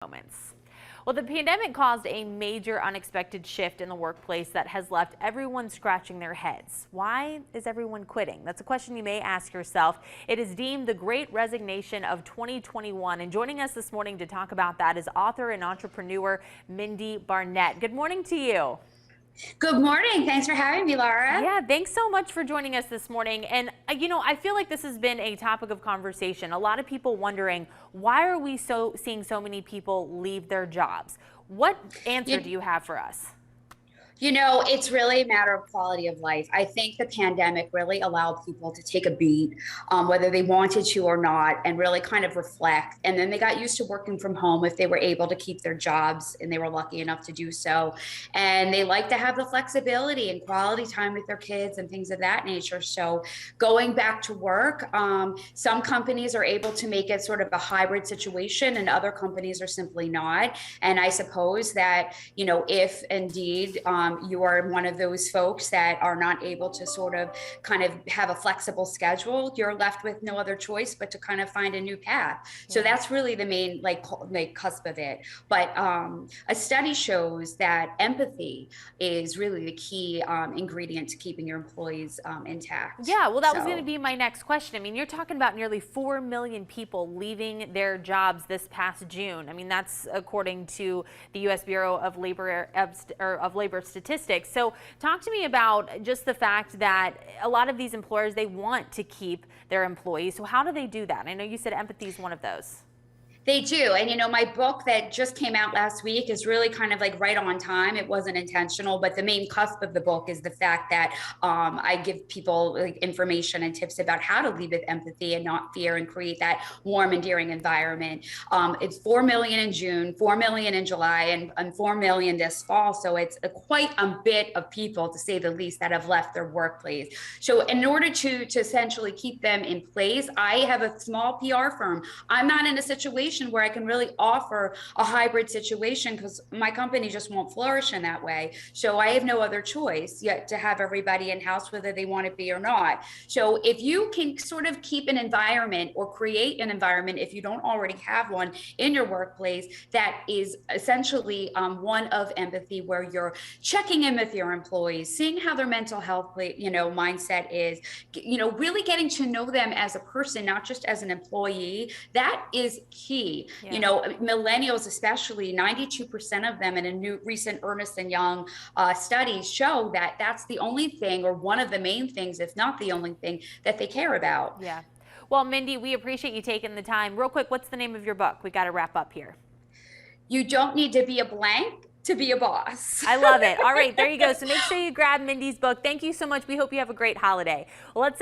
Moments. Well, the pandemic caused a major unexpected shift in the workplace that has left everyone scratching their heads. Why is everyone quitting? That's a question you may ask yourself. It is deemed the Great Resignation of 2021. And joining us this morning to talk about that is author and entrepreneur Mindie Barnett. Good morning to you. Good morning. Thanks for having me, Laura. Yeah, thanks so much for joining us this morning. And, I feel like this has been a topic of conversation. A lot of people wondering, why are we seeing so many people leave their jobs? What answer do you have for us? It's really a matter of quality of life. I think the pandemic really allowed people to take a beat, whether they wanted to or not, and really kind of reflect. And then they got used to working from home if they were able to keep their jobs and they were lucky enough to do so. And they like to have the flexibility and quality time with their kids and things of that nature. So going back to work, some companies are able to make it sort of a hybrid situation and other companies are simply not. And I suppose that, if indeed, you are one of those folks that are not able to sort of kind of have a flexible schedule, you're left with no other choice but to kind of find a new path. So that's really the main like cusp of it. But a study shows that empathy is really the key ingredient to keeping your employees intact. Yeah, well, that was going to be my next question. I mean, you're talking about nearly 4 million people leaving their jobs this past June. I mean, that's according to the U.S. Bureau of Labor Statistics. So talk to me about just the fact that a lot of these employers, they want to keep their employees. So how do they do that? I know you said empathy is one of those. They do. And, my book that just came out last week is really kind of like right on time. It wasn't intentional, but the main cusp of the book is the fact that I give people like information and tips about how to lead with empathy and not fear and create that warm, endearing environment. It's 4 million in June, 4 million in July, and 4 million this fall. So it's quite a bit of people, to say the least, that have left their workplace. So in order to essentially keep them in place, I have a small PR firm. I'm not in a situation where I can really offer a hybrid situation because my company just won't flourish in that way. So I have no other choice yet to have everybody in-house, whether they want to be or not. So if you can sort of keep an environment or create an environment, if you don't already have one in your workplace, that is essentially one of empathy, where you're checking in with your employees, seeing how their mental health mindset is, really getting to know them as a person, not just as an employee. That is key. Yeah. Millennials, especially 92% of them in a new recent Ernst & Young study show that that's the only thing, or one of the main things, if not the only thing, that they care about. Yeah. Well, Mindie, we appreciate you taking the time. Real quick, what's the name of your book? We got to wrap up here. You don't need to be a blank to be a boss. I love it. All right, there you go. So make sure you grab Mindie's book. Thank you so much. We hope you have a great holiday. Well, let's